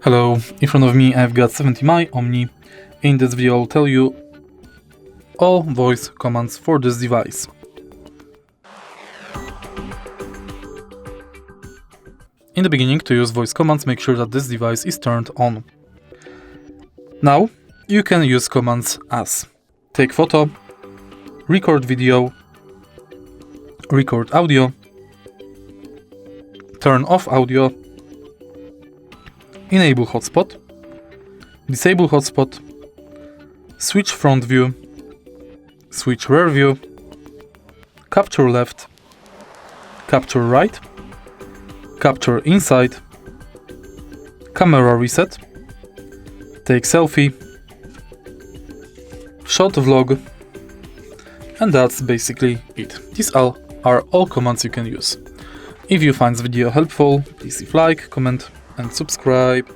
Hello, in front of me I've got 70mi Omni. In this video I'll tell you all voice commands for this device. In the beginning, to use voice commands, make sure that this device is turned on. Now, you can use commands as take photo, record video, record audio, turn off audio, enable hotspot, disable hotspot, switch front view, switch rear view, capture left, capture right, capture inside, camera reset, take selfie, shot vlog, and that's basically it. These are all commands you can use. If you find this video helpful, please leave like, comment and subscribe.